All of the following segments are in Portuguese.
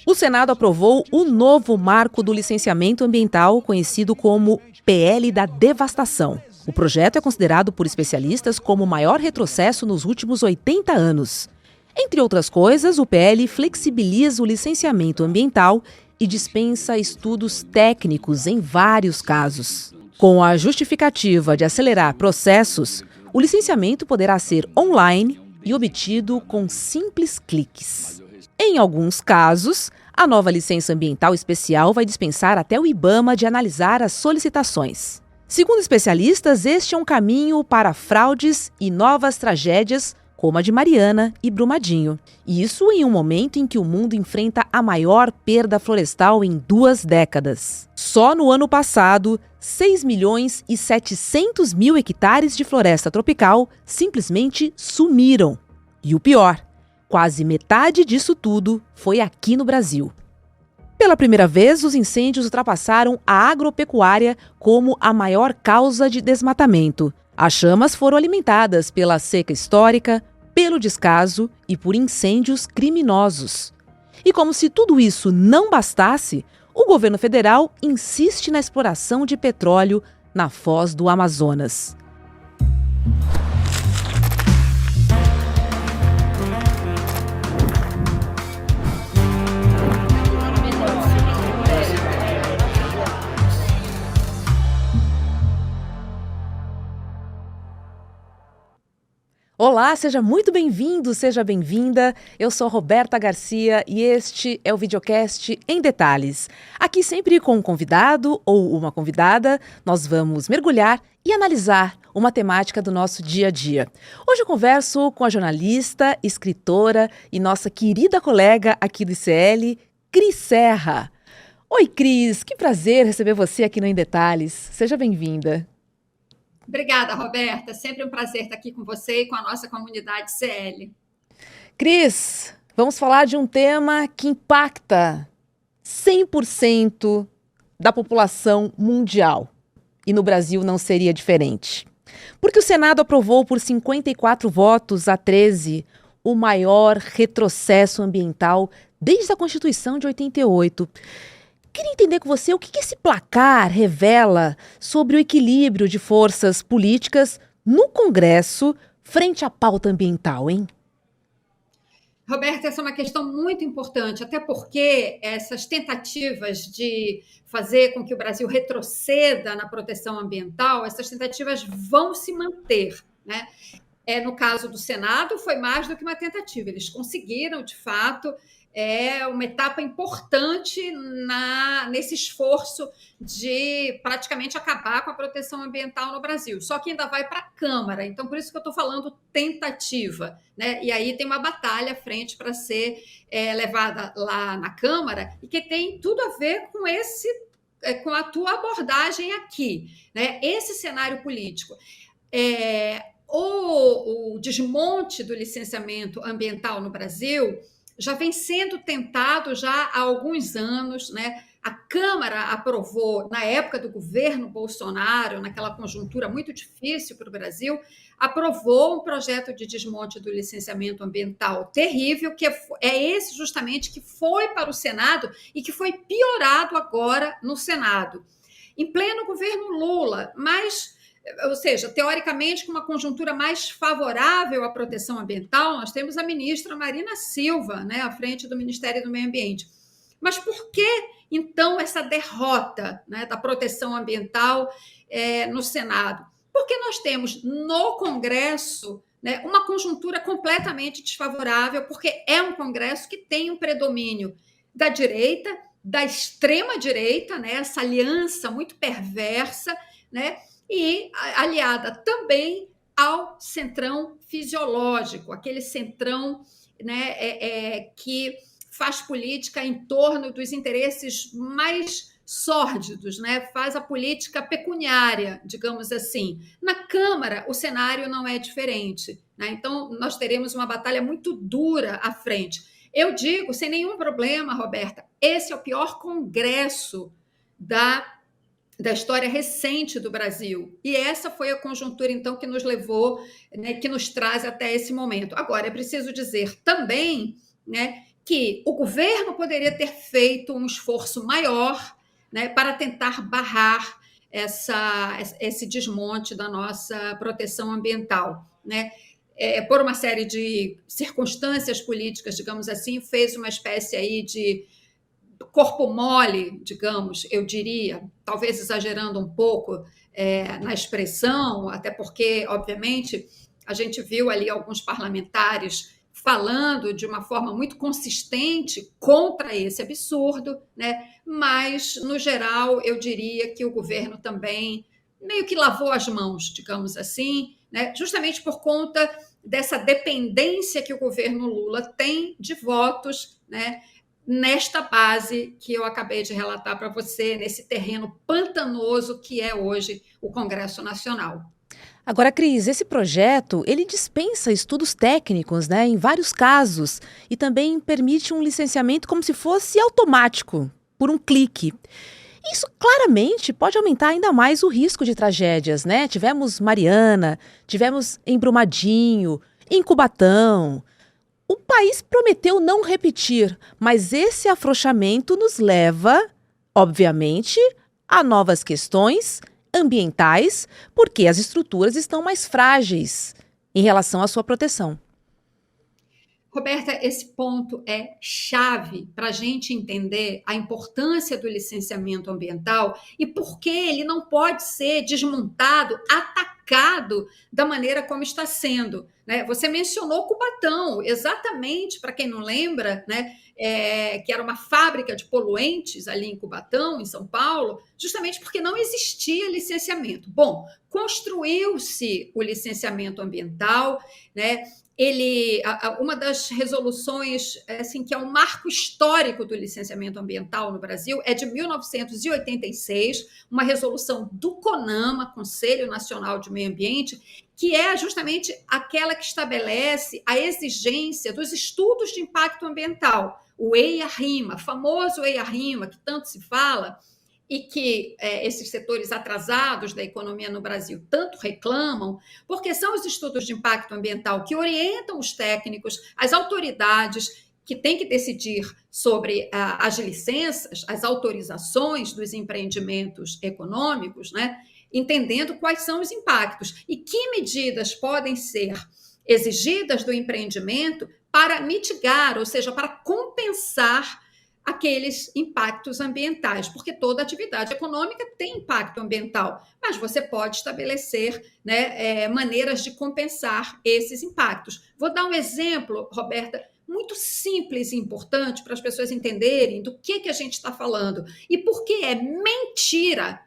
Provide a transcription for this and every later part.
O Senado aprovou o novo marco do licenciamento ambiental, conhecido como PL da Devastação. O projeto é considerado por especialistas como o maior retrocesso nos últimos 80 anos. Entre outras coisas, o PL flexibiliza o licenciamento ambiental e dispensa estudos técnicos em vários casos. Com a justificativa de acelerar processos, o licenciamento poderá ser online e obtido com simples cliques. Em alguns casos, a nova licença ambiental especial vai dispensar até o IBAMA de analisar as solicitações. Segundo especialistas, este é um caminho para fraudes e novas tragédias, como a de Mariana e Brumadinho. E isso em um momento em que o mundo enfrenta a maior perda florestal em 2 décadas. Só no ano passado, 6.700.000 hectares de floresta tropical simplesmente sumiram. E o pior, quase metade disso tudo foi aqui no Brasil. Pela primeira vez, os incêndios ultrapassaram a agropecuária como a maior causa de desmatamento. As chamas foram alimentadas pela seca histórica, pelo descaso e por incêndios criminosos. E como se tudo isso não bastasse, o governo federal insiste na exploração de petróleo na foz do Amazonas. Olá, seja muito bem-vindo, seja bem-vinda. Eu sou Roberta Garcia e este é o videocast Em Detalhes. Aqui sempre com um convidado ou uma convidada, nós vamos mergulhar e analisar uma temática do nosso dia a dia. Hoje eu converso com a jornalista, escritora e nossa querida colega aqui do ICL, Cris Serra. Oi, Cris, que prazer receber você aqui no Em Detalhes. Seja bem-vinda. Obrigada, Roberta. Sempre um prazer estar aqui com você e com a nossa comunidade CL. Cris, vamos falar de um tema que impacta 100% da população mundial. E no Brasil não seria diferente. Porque o Senado aprovou por 54 votos a 13 o maior retrocesso ambiental desde a Constituição de 88. Queria entender com você o que esse placar revela sobre o equilíbrio de forças políticas no Congresso frente à pauta ambiental, hein? Roberta, essa é uma questão muito importante, até porque essas tentativas de fazer com que o Brasil retroceda na proteção ambiental, essas tentativas vão se manter, né? No caso do Senado, foi mais do que uma tentativa. Eles conseguiram, de fato, uma etapa importante nesse esforço de praticamente acabar com a proteção ambiental no Brasil. Só que ainda vai para a Câmara, então por isso que eu estou falando tentativa, né? E aí tem uma batalha à frente para ser levada lá na Câmara e que tem tudo a ver com a tua abordagem aqui, né? Esse cenário político. O desmonte do licenciamento ambiental no Brasil já vem sendo tentado já há alguns anos, né? A Câmara aprovou, na época do governo Bolsonaro, naquela conjuntura muito difícil para o Brasil, aprovou um projeto de desmonte do licenciamento ambiental terrível, que é esse justamente que foi para o Senado e que foi piorado agora no Senado. Em pleno governo Lula, ou seja, teoricamente, com uma conjuntura mais favorável à proteção ambiental, nós temos a ministra Marina Silva, né, à frente do Ministério do Meio Ambiente. Mas por que, então, essa derrota, né, da proteção ambiental no Senado? Porque nós temos no Congresso, né, uma conjuntura completamente desfavorável, porque é um Congresso que tem um predomínio da direita, da extrema-direita, né, essa aliança muito perversa, né, e aliada também ao centrão fisiológico, aquele centrão, né, que faz política em torno dos interesses mais sórdidos, né? Faz a política pecuniária, digamos assim. Na Câmara, o cenário não é diferente, né? Então, nós teremos uma batalha muito dura à frente. Eu digo, sem nenhum problema, Roberta, esse é o pior congresso da história recente do Brasil. E essa foi a conjuntura, então, que nos levou, né, que nos traz até esse momento. Agora, é preciso dizer também, né, que o governo poderia ter feito um esforço maior, né, para tentar barrar esse desmonte da nossa proteção ambiental, né? Por uma série de circunstâncias políticas, digamos assim, fez uma espécie aí de corpo mole, digamos, eu diria, talvez exagerando um pouco na expressão, até porque, obviamente, a gente viu ali alguns parlamentares falando de uma forma muito consistente contra esse absurdo, né? Mas, no geral, eu diria que o governo também meio que lavou as mãos, digamos assim, né? Justamente por conta dessa dependência que o governo Lula tem de votos, né? Nesta base que eu acabei de relatar para você, nesse terreno pantanoso que é hoje o Congresso Nacional. Agora, Cris, esse projeto, ele dispensa estudos técnicos, né, em vários casos, e também permite um licenciamento como se fosse automático, por um clique. Isso claramente pode aumentar ainda mais o risco de tragédias, né? Tivemos Mariana, tivemos em Brumadinho, em Cubatão. O país prometeu não repetir, mas esse afrouxamento nos leva, obviamente, a novas questões ambientais, porque as estruturas estão mais frágeis em relação à sua proteção. Roberta, esse ponto é chave para a gente entender a importância do licenciamento ambiental e por que ele não pode ser desmontado, atacado da maneira como está sendo, né? Você mencionou Cubatão, exatamente, para quem não lembra, né? Que era uma fábrica de poluentes ali em Cubatão, em São Paulo, justamente porque não existia licenciamento. Bom, construiu-se o licenciamento ambiental, né? Uma das resoluções assim, que é um marco histórico do licenciamento ambiental no Brasil é de 1986, uma resolução do CONAMA, Conselho Nacional de Meio Ambiente, que é justamente aquela que estabelece a exigência dos estudos de impacto ambiental, o EIA-RIMA, famoso EIA-RIMA, que tanto se fala, e que esses setores atrasados da economia no Brasil tanto reclamam, porque são os estudos de impacto ambiental que orientam os técnicos, as autoridades que têm que decidir sobre as licenças, as autorizações dos empreendimentos econômicos, né? Entendendo quais são os impactos e que medidas podem ser exigidas do empreendimento para mitigar, ou seja, para compensar aqueles impactos ambientais, porque toda atividade econômica tem impacto ambiental, mas você pode estabelecer, né, maneiras de compensar esses impactos. Vou dar um exemplo, Roberta, muito simples e importante para as pessoas entenderem do que a gente está falando e por que é mentira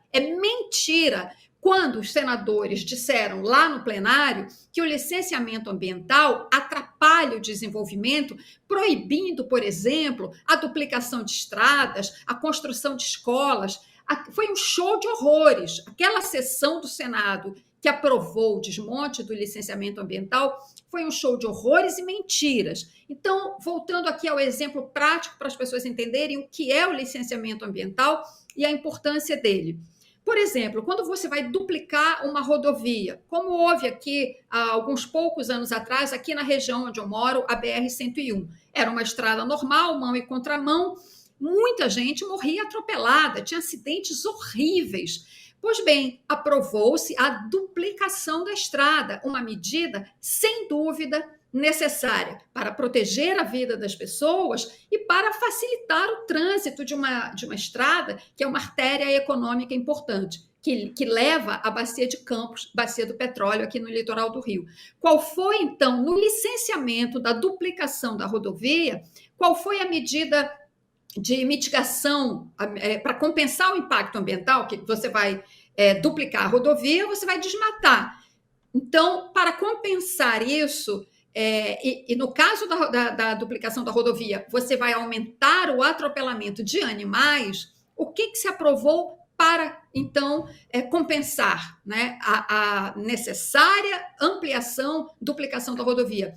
quando os senadores disseram lá no plenário que o licenciamento ambiental atrapalha o desenvolvimento, proibindo, por exemplo, a duplicação de estradas, a construção de escolas. Foi um show de horrores. Aquela sessão do Senado que aprovou o desmonte do licenciamento ambiental foi um show de horrores e mentiras. Então, voltando aqui ao exemplo prático para as pessoas entenderem o que é o licenciamento ambiental e a importância dele. Por exemplo, quando você vai duplicar uma rodovia, como houve aqui há alguns poucos anos atrás, aqui na região onde eu moro, a BR-101. Era uma estrada normal, mão e contramão, muita gente morria atropelada, tinha acidentes horríveis. Pois bem, aprovou-se a duplicação da estrada, uma medida, sem dúvida, necessária para proteger a vida das pessoas e para facilitar o trânsito de uma estrada, que é uma artéria econômica importante, que leva à Bacia de Campos, Bacia do Petróleo, aqui no litoral do Rio. Qual foi, então, no licenciamento da duplicação da rodovia, qual foi a medida de mitigação para compensar o impacto ambiental, que você vai duplicar a rodovia, você vai desmatar. Então, para compensar isso, e no caso da duplicação da rodovia, você vai aumentar o atropelamento de animais, o que se aprovou para, então, compensar, né, a necessária ampliação, duplicação da rodovia?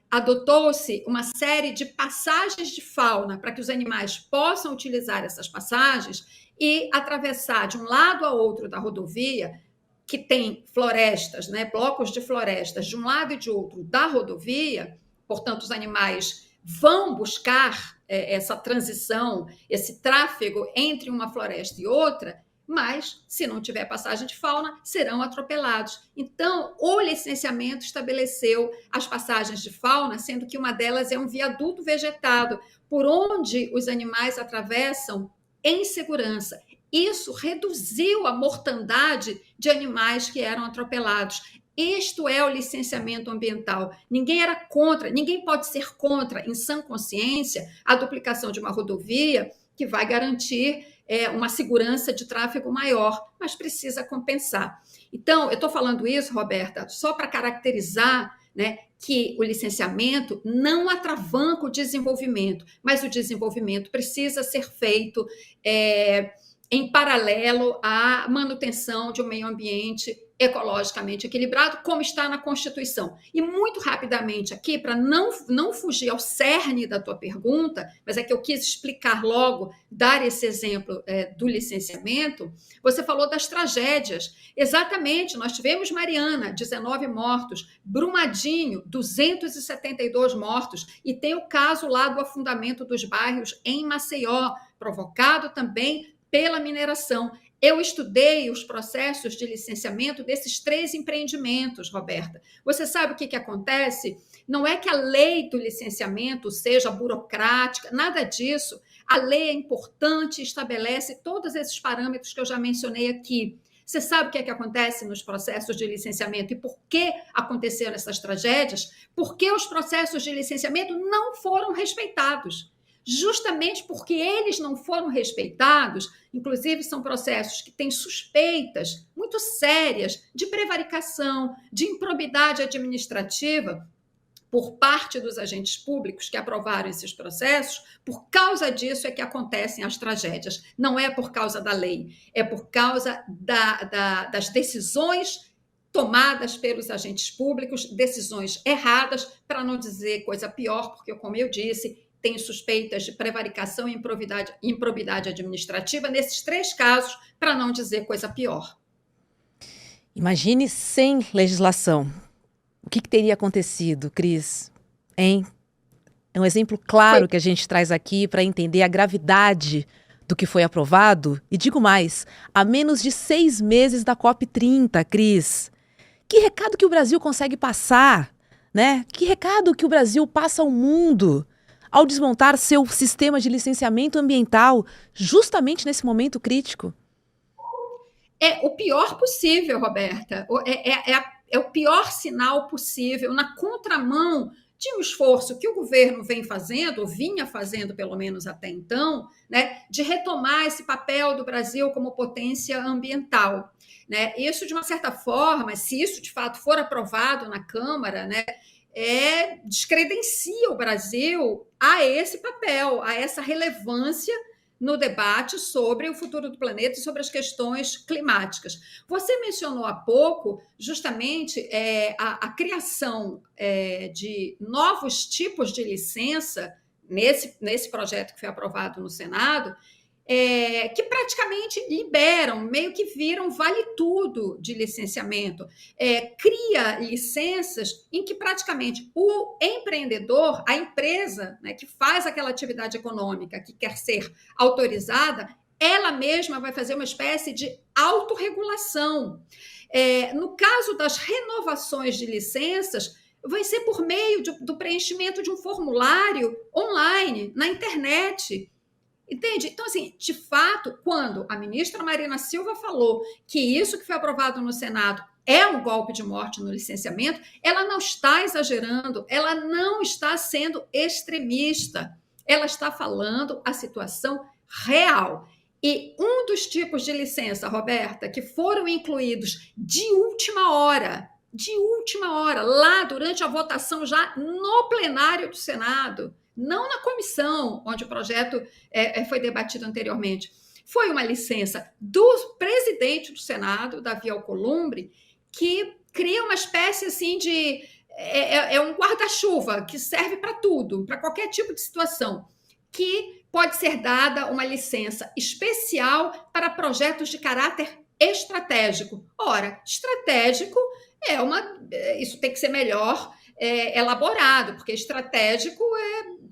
Adotou-se uma série de passagens de fauna para que os animais possam utilizar essas passagens e atravessar de um lado a outro da rodovia, que tem florestas, né, blocos de florestas de um lado e de outro da rodovia, portanto, os animais vão buscar essa transição, esse tráfego entre uma floresta e outra, mas, se não tiver passagem de fauna, serão atropelados. Então, o licenciamento estabeleceu as passagens de fauna, sendo que uma delas é um viaduto vegetado, por onde os animais atravessam em segurança. Isso reduziu a mortandade de animais que eram atropelados. Isto é o licenciamento ambiental. Ninguém era contra, ninguém pode ser contra, em sã consciência, a duplicação de uma rodovia que vai garantir uma segurança de tráfego maior, mas precisa compensar. Então, eu estou falando isso, Roberta, só para caracterizar, né, que o licenciamento não atravanca o desenvolvimento, mas o desenvolvimento precisa ser feito em paralelo à manutenção de um meio ambiente ecologicamente equilibrado, como está na Constituição. E muito rapidamente aqui, para não fugir ao cerne da tua pergunta, mas é que eu quis explicar logo, dar esse exemplo do licenciamento, você falou das tragédias. Exatamente, nós tivemos Mariana, 19 mortos, Brumadinho, 272 mortos, e tem o caso lá do afundamento dos bairros em Maceió, provocado também pela mineração. Eu estudei os processos de licenciamento desses 3 empreendimentos, Roberta. Você sabe o que acontece? Não é que a lei do licenciamento seja burocrática, nada disso. A lei é importante e estabelece todos esses parâmetros que eu já mencionei aqui. Você sabe o que acontece nos processos de licenciamento e por que aconteceram essas tragédias? Porque os processos de licenciamento não foram respeitados. Justamente porque eles não foram respeitados, inclusive são processos que têm suspeitas muito sérias de prevaricação, de improbidade administrativa por parte dos agentes públicos que aprovaram esses processos. Por causa disso é que acontecem as tragédias. Não é por causa da lei, é por causa das decisões tomadas pelos agentes públicos, decisões erradas, para não dizer coisa pior, porque, como eu disse, tem suspeitas de prevaricação e improbidade administrativa nesses 3 casos, para não dizer coisa pior. Imagine sem legislação. O que teria acontecido, Cris? Hein? É um exemplo claro que a gente traz aqui para entender a gravidade do que foi aprovado. E digo mais, a menos de 6 meses da COP30, Cris. Que recado que o Brasil consegue passar, né? Que recado que o Brasil passa ao mundo ao desmontar seu sistema de licenciamento ambiental justamente nesse momento crítico? É o pior possível, Roberta. É o pior sinal possível, na contramão de um esforço que o governo vem fazendo, ou vinha fazendo pelo menos até então, né, de retomar esse papel do Brasil como potência ambiental. Né? Isso, de uma certa forma, se isso de fato for aprovado na Câmara, né, descredencia o Brasil a esse papel, a essa relevância no debate sobre o futuro do planeta e sobre as questões climáticas. Você mencionou há pouco justamente a criação de novos tipos de licença nesse projeto que foi aprovado no Senado, que praticamente liberam, meio que viram vale tudo de licenciamento. Cria licenças em que praticamente o empreendedor, a empresa, né, que faz aquela atividade econômica que quer ser autorizada, ela mesma vai fazer uma espécie de autorregulação. No caso das renovações de licenças, vai ser por meio do preenchimento de um formulário online, na internet. Entende? Então, assim, de fato, quando a ministra Marina Silva falou que isso que foi aprovado no Senado é um golpe de morte no licenciamento, ela não está exagerando, ela não está sendo extremista, ela está falando a situação real. E um dos tipos de licença, Roberta, que foram incluídos de última hora, lá durante a votação já no plenário do Senado, não na comissão, onde o projeto foi debatido anteriormente. Foi uma licença do presidente do Senado, Davi Alcolumbre, que cria uma espécie assim de... um guarda-chuva que serve para tudo, para qualquer tipo de situação, que pode ser dada uma licença especial para projetos de caráter estratégico. Ora, estratégico isso tem que ser melhor elaborado, porque estratégico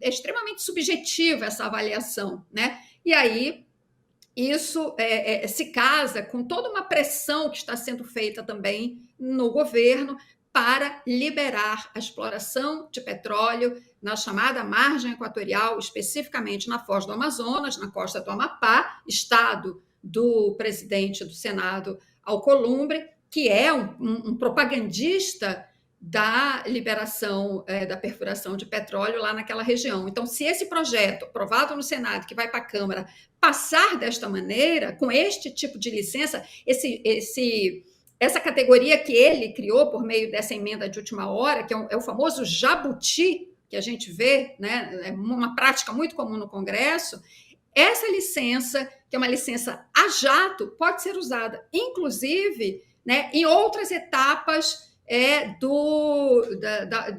extremamente subjetiva essa avaliação, né? E aí isso se casa com toda uma pressão que está sendo feita também no governo para liberar a exploração de petróleo na chamada margem equatorial, especificamente na Foz do Amazonas, na costa do Amapá, estado do presidente do Senado, Alcolumbre, que é um propagandista da liberação da perfuração de petróleo lá naquela região. Então, se esse projeto, aprovado no Senado, que vai para a Câmara, passar desta maneira, com este tipo de licença, essa categoria que ele criou por meio dessa emenda de última hora, que é o famoso jabuti, que a gente vê, né, é uma prática muito comum no Congresso, essa licença, que é uma licença a jato, pode ser usada, inclusive, né, em outras etapas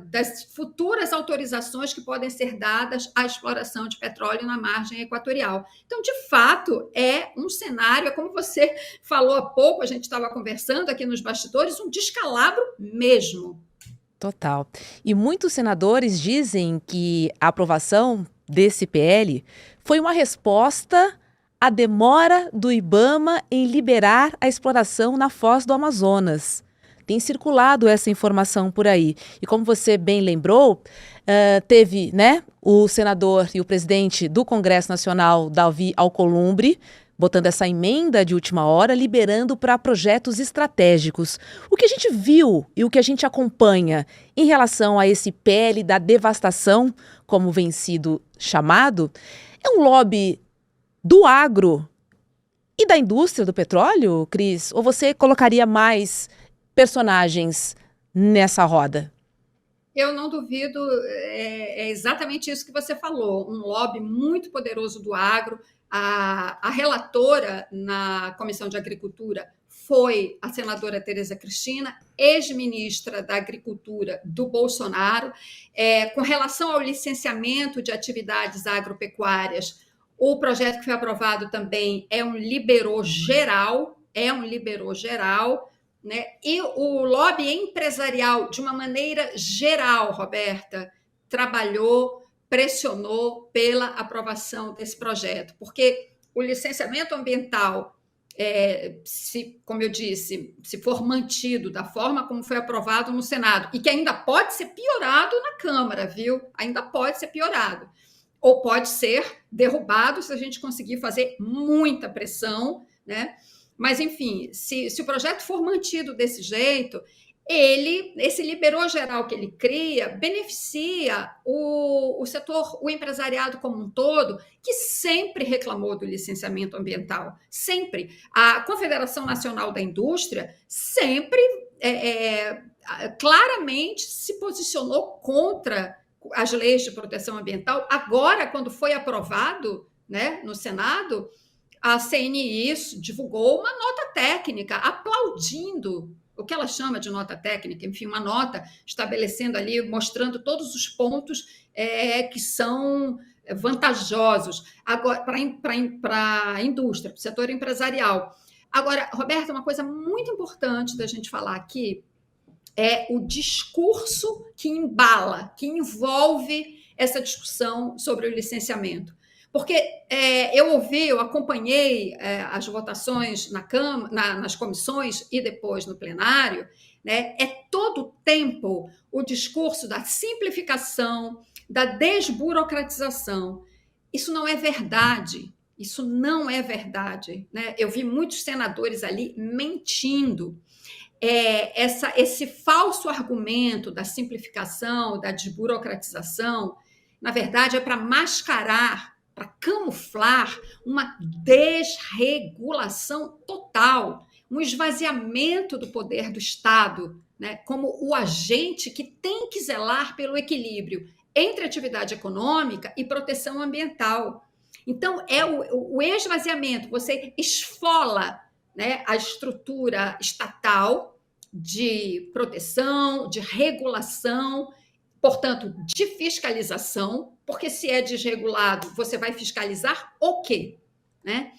das futuras autorizações que podem ser dadas à exploração de petróleo na margem equatorial. Então, de fato, é um cenário, como você falou há pouco, a gente estava conversando aqui nos bastidores, um descalabro mesmo. Total. E muitos senadores dizem que a aprovação desse PL foi uma resposta à demora do IBAMA em liberar a exploração na Foz do Amazonas. Tem circulado essa informação por aí. E como você bem lembrou, teve, né, o senador e o presidente do Congresso Nacional, Davi Alcolumbre, botando essa emenda de última hora, liberando para projetos estratégicos. O que a gente viu e o que a gente acompanha em relação a esse PL da devastação, como vem sido chamado, é um lobby do agro e da indústria do petróleo, Cris? Ou você colocaria mais personagens nessa roda? Eu não duvido, é exatamente isso que você falou, um lobby muito poderoso do agro. A relatora na Comissão de Agricultura foi a senadora Tereza Cristina, ex-ministra da Agricultura do Bolsonaro. Com relação ao licenciamento de atividades agropecuárias, o projeto que foi aprovado também é um liberou geral, né? E o lobby empresarial, de uma maneira geral, Roberta, trabalhou, pressionou pela aprovação desse projeto, porque o licenciamento ambiental, como eu disse, se for mantido da forma como foi aprovado no Senado, e que ainda pode ser piorado na Câmara, viu? Ainda pode ser piorado. Ou pode ser derrubado se a gente conseguir fazer muita pressão, né? Mas, enfim, se o projeto for mantido desse jeito, esse liberou geral que ele cria, beneficia o setor, o empresariado como um todo, que sempre reclamou do licenciamento ambiental. Sempre. A Confederação Nacional da Indústria sempre claramente se posicionou contra as leis de proteção ambiental. Agora, quando foi aprovado, né, no Senado, a CNI divulgou uma nota técnica aplaudindo o que ela chama de nota técnica, enfim, uma nota estabelecendo ali, mostrando todos os pontos que são vantajosos para a indústria, para o setor empresarial. Agora, Roberta, uma coisa muito importante da gente falar aqui é o discurso que embala, que envolve essa discussão sobre o licenciamento. Porque eu acompanhei as votações nas comissões e depois no plenário, né? Todo o tempo o discurso da simplificação, da desburocratização. Isso não é verdade. Isso não é verdade, né? Eu vi muitos senadores ali mentindo. Esse falso argumento da simplificação, da desburocratização, na verdade, é para mascarar, para camuflar uma desregulação total, um esvaziamento do poder do Estado, né, como o agente que tem que zelar pelo equilíbrio entre atividade econômica e proteção ambiental. Então, é o esvaziamento, você esfola, né, a estrutura estatal de proteção, de regulação, portanto, de fiscalização, porque se é desregulado, você vai fiscalizar o quê? Né?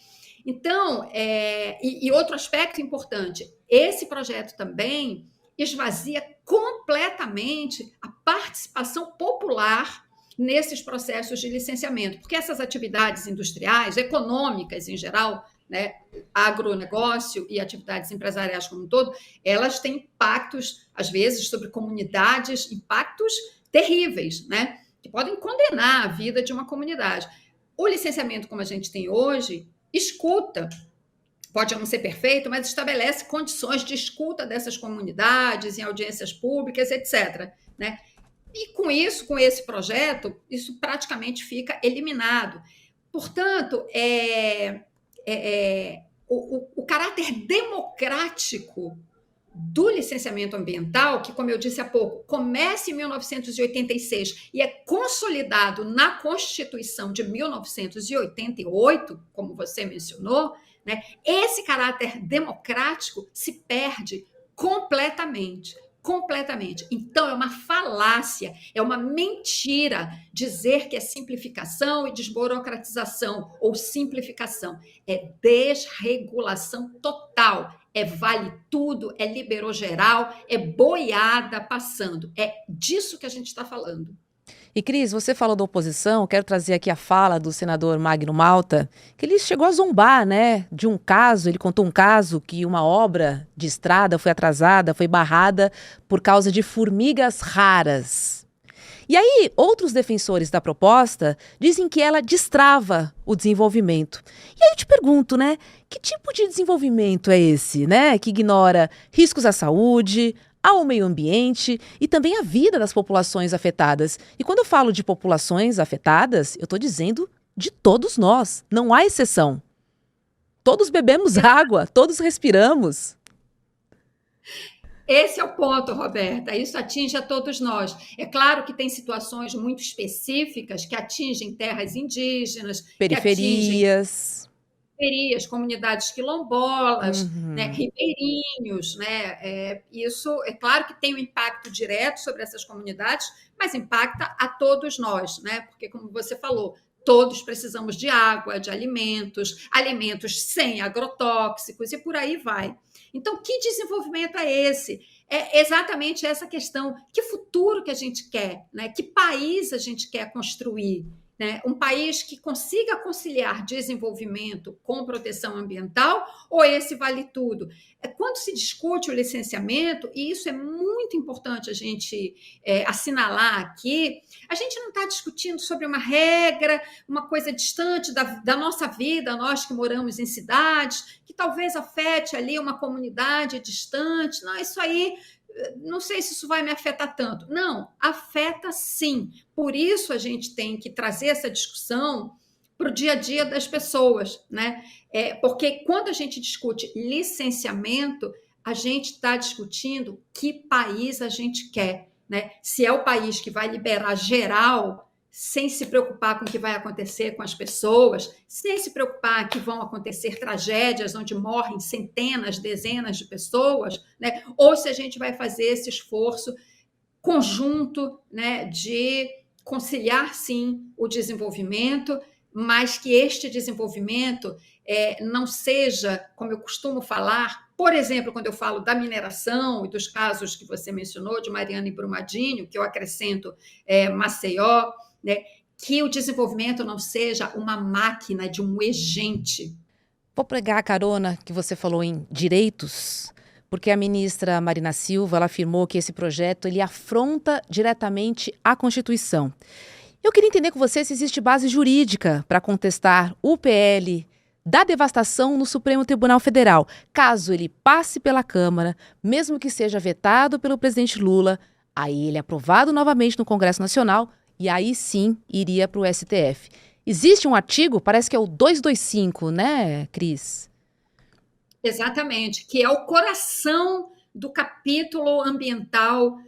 Então, e outro aspecto importante, esse projeto também esvazia completamente a participação popular nesses processos de licenciamento, porque essas atividades industriais, econômicas em geral, né, agronegócio e atividades empresariais como um todo, elas têm impactos, às vezes, sobre comunidades, impactos terríveis, né, que podem condenar a vida de uma comunidade. O licenciamento, como a gente tem hoje, escuta, pode não ser perfeito, mas estabelece condições de escuta dessas comunidades em audiências públicas, etc., né? E com isso, com esse projeto, isso praticamente fica eliminado. Portanto, o caráter democrático do licenciamento ambiental, que, como eu disse há pouco, começa em 1986 e é consolidado na Constituição de 1988, como você mencionou, né? Esse caráter democrático se perde completamente. Completamente. Então, é uma falácia, é uma mentira dizer que é simplificação e desburocratização ou simplificação. É desregulação total. É vale tudo, é liberou geral, é boiada passando. É disso que a gente está falando. E, Cris, você falou da oposição, quero trazer aqui a fala do senador Magno Malta, que ele chegou a zombar, né, de um caso, ele contou um caso que uma obra de estrada foi atrasada, foi barrada por causa de formigas raras. E aí, outros defensores da proposta dizem que ela destrava o desenvolvimento. E aí eu te pergunto, né, que tipo de desenvolvimento é esse, né, que ignora riscos à saúde, ao meio ambiente e também à vida das populações afetadas. E quando eu falo de populações afetadas, eu estou dizendo de todos nós, não há exceção. Todos bebemos água, todos respiramos. Esse é o ponto, Roberta. Isso atinge a todos nós. É claro que tem situações muito específicas que atingem terras indígenas, periferias, comunidades quilombolas, né, ribeirinhos, né? Isso é claro que tem um impacto direto sobre essas comunidades, mas impacta a todos nós, né? Porque, como você falou, todos precisamos de água, de alimentos, alimentos sem agrotóxicos e por aí vai. Então, que desenvolvimento é esse? É exatamente essa questão. Que futuro que a gente quer, né? Que país a gente quer construir? Né? Um país que consiga conciliar desenvolvimento com proteção ambiental ou esse vale tudo? Quando se discute o licenciamento, e isso é muito importante a gente assinalar aqui, a gente não está discutindo sobre uma regra, uma coisa distante da nossa vida, nós que moramos em cidades, que talvez afete ali uma comunidade distante. Não, isso aí não sei se isso vai me afetar tanto. Não, afeta sim. Por isso a gente tem que trazer essa discussão para o dia a dia das pessoas, né? Porque quando a gente discute licenciamento, a gente está discutindo que país a gente quer, né? Se é o país que vai liberar geral, sem se preocupar com o que vai acontecer com as pessoas, sem se preocupar que vão acontecer tragédias onde morrem centenas, dezenas de pessoas, né? Ou se a gente vai fazer esse esforço conjunto, né, de conciliar, sim, o desenvolvimento, mas que este desenvolvimento não seja, como eu costumo falar, por exemplo, quando eu falo da mineração e dos casos que você mencionou, de Mariana e Brumadinho, que eu acrescento Maceió, né, que o desenvolvimento não seja uma máquina de um agente. Vou pegar a carona que você falou em direitos, porque a ministra Marina Silva ela afirmou que esse projeto ele afronta diretamente a Constituição. Eu queria entender com você se existe base jurídica para contestar o PL da devastação no Supremo Tribunal Federal, caso ele passe pela Câmara, mesmo que seja vetado pelo presidente Lula, aí ele é aprovado novamente no Congresso Nacional e aí sim iria para o STF. Existe um artigo, parece que é o 225, né, Cris? Exatamente, que é o coração do capítulo ambiental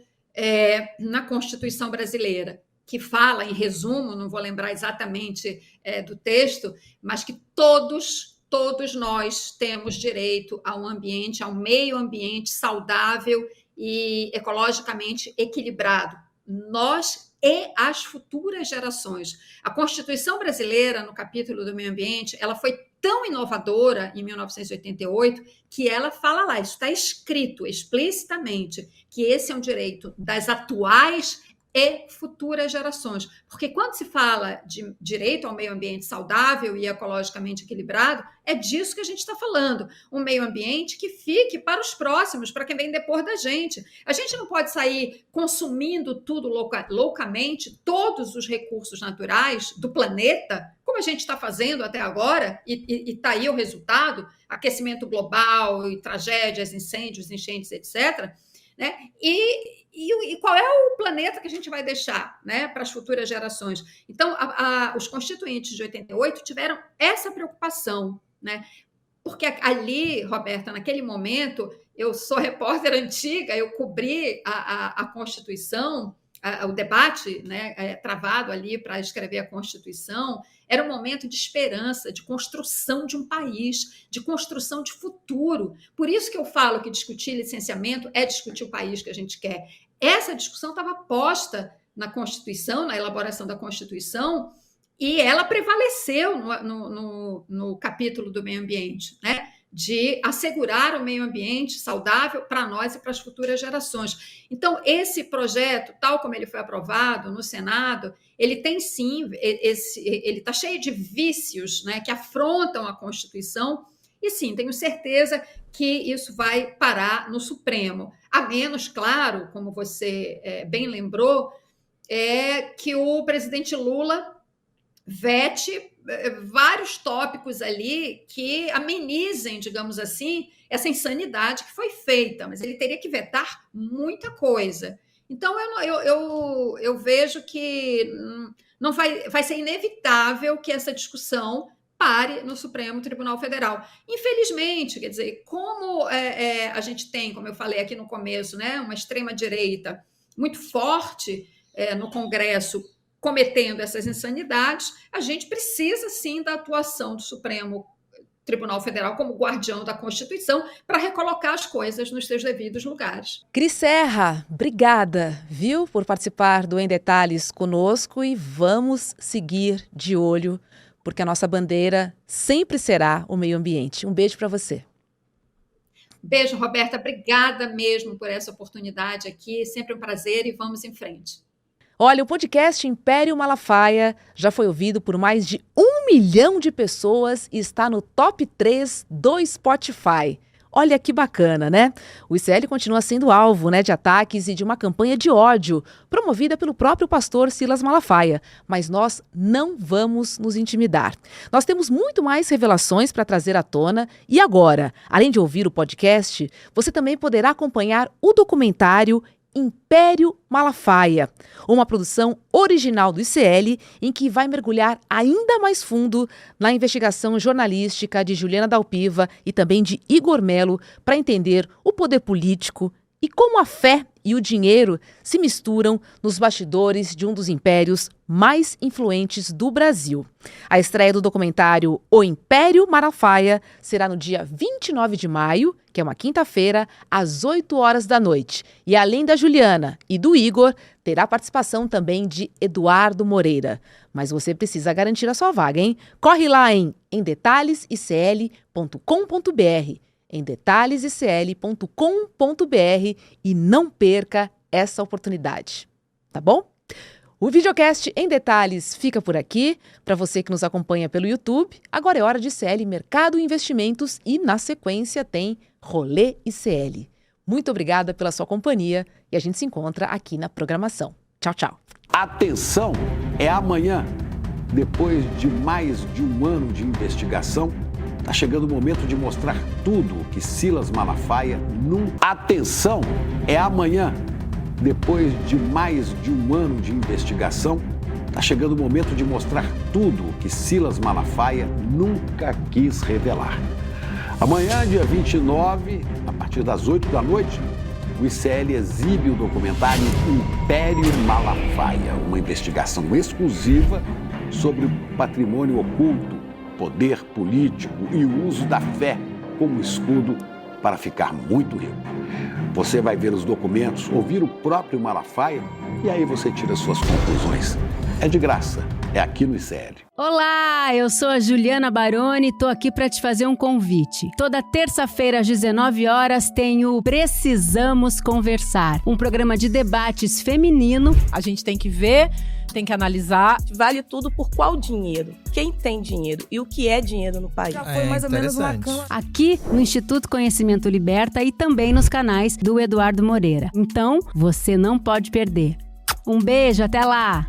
na Constituição brasileira, que fala, em resumo, não vou lembrar exatamente do texto, mas que todos nós temos direito a um ambiente, a um meio ambiente saudável e ecologicamente equilibrado. Nós e as futuras gerações. A Constituição brasileira, no capítulo do meio ambiente, ela foi tão inovadora em 1988 que ela fala lá, isso está escrito explicitamente, que esse é um direito das atuais e futuras gerações. Porque quando se fala de direito ao meio ambiente saudável e ecologicamente equilibrado, é disso que a gente está falando. Um meio ambiente que fique para os próximos, para quem vem depois da gente. A gente não pode sair consumindo tudo loucamente, todos os recursos naturais do planeta, como a gente está fazendo até agora, e está aí o resultado, aquecimento global, e tragédias, incêndios, enchentes, etc., né? E qual é o planeta que a gente vai deixar, né, para as futuras gerações? Então, os constituintes de 88 tiveram essa preocupação, né? Porque ali, Roberta, naquele momento, eu sou repórter antiga, eu cobri a Constituição, o debate, né, travado ali para escrever a Constituição. Era um momento de esperança, de construção de um país, de construção de futuro. Por isso que eu falo que discutir licenciamento é discutir o país que a gente quer. Essa discussão estava posta na Constituição, na elaboração da Constituição, e ela prevaleceu no capítulo do meio ambiente, né? De assegurar o meio ambiente saudável para nós e para as futuras gerações. Então, esse projeto, tal como ele foi aprovado no Senado, ele tem sim, ele está cheio de vícios, né, que afrontam a Constituição, e sim, tenho certeza que isso vai parar no Supremo. A menos, claro, como você bem lembrou, que o presidente Lula vete vários tópicos ali que amenizem, digamos assim, essa insanidade que foi feita, mas ele teria que vetar muita coisa. Então, eu vejo que não vai ser inevitável que essa discussão pare no Supremo Tribunal Federal. Infelizmente, quer dizer, como a gente tem, como eu falei aqui no começo, né, uma extrema-direita muito forte no Congresso, cometendo essas insanidades, a gente precisa, sim, da atuação do Supremo Tribunal Federal como guardião da Constituição para recolocar as coisas nos seus devidos lugares. Cris Serra, obrigada, viu, por participar do Em Detalhes conosco, e vamos seguir de olho, porque a nossa bandeira sempre será o meio ambiente. Um beijo para você. Beijo, Roberta. Obrigada mesmo por essa oportunidade aqui. Sempre um prazer e vamos em frente. Olha, o podcast Império Malafaia já foi ouvido por mais de 1 milhão de pessoas e está no top 3 do Spotify. Olha que bacana, né? O ICL continua sendo alvo, de ataques e de uma campanha de ódio promovida pelo próprio pastor Silas Malafaia, mas nós não vamos nos intimidar. Nós temos muito mais revelações para trazer à tona e agora, além de ouvir o podcast, você também poderá acompanhar o documentário Império Malafaia, uma produção original do ICL em que vai mergulhar ainda mais fundo na investigação jornalística de Juliana Dalpiva e também de Igor Melo para entender o poder político e como a fé e o dinheiro se misturam nos bastidores de um dos impérios mais influentes do Brasil. A estreia do documentário O Império Malafaia será no dia 29 de maio, que é uma quinta-feira, às 8 horas da noite. E além da Juliana e do Igor, terá participação também de Eduardo Moreira. Mas você precisa garantir a sua vaga, hein? Corre lá em detalhesicl.com.br, em detalhesicl.com.br e não perca essa oportunidade, tá bom? O videocast Em Detalhes fica por aqui. Para você que nos acompanha pelo YouTube, agora é hora de ICL Mercado e Investimentos e, na sequência, tem Rolê ICL. Muito obrigada pela sua companhia e a gente se encontra aqui na programação. Tchau, tchau. Atenção, é amanhã. Depois de mais de um ano de investigação, está chegando o momento de mostrar tudo o que Silas Malafaia nunca... Atenção, é amanhã. Depois de mais de um ano de investigação, está chegando o momento de mostrar tudo o que Silas Malafaia nunca quis revelar. Amanhã, dia 29, a partir das 8 da noite, o ICL exibe o documentário Império Malafaia, uma investigação exclusiva sobre o patrimônio oculto, poder político e o uso da fé como escudo para ficar muito rico. Você vai ver os documentos, ouvir o próprio Malafaia e aí você tira suas conclusões. É de graça. é aqui no ICL. Olá, eu sou a Juliana Baroni e tô aqui para te fazer um convite. Toda terça-feira às 19 horas tem o Precisamos Conversar, um programa de debates feminino. A gente tem que ver, tem que analisar. Vale tudo por qual dinheiro? Quem tem dinheiro e o que é dinheiro no país? Já foi mais ou menos uma cama. Aqui no Instituto Conhecimento Liberta e também nos canais do Eduardo Moreira. Então, você não pode perder. Um beijo, até lá!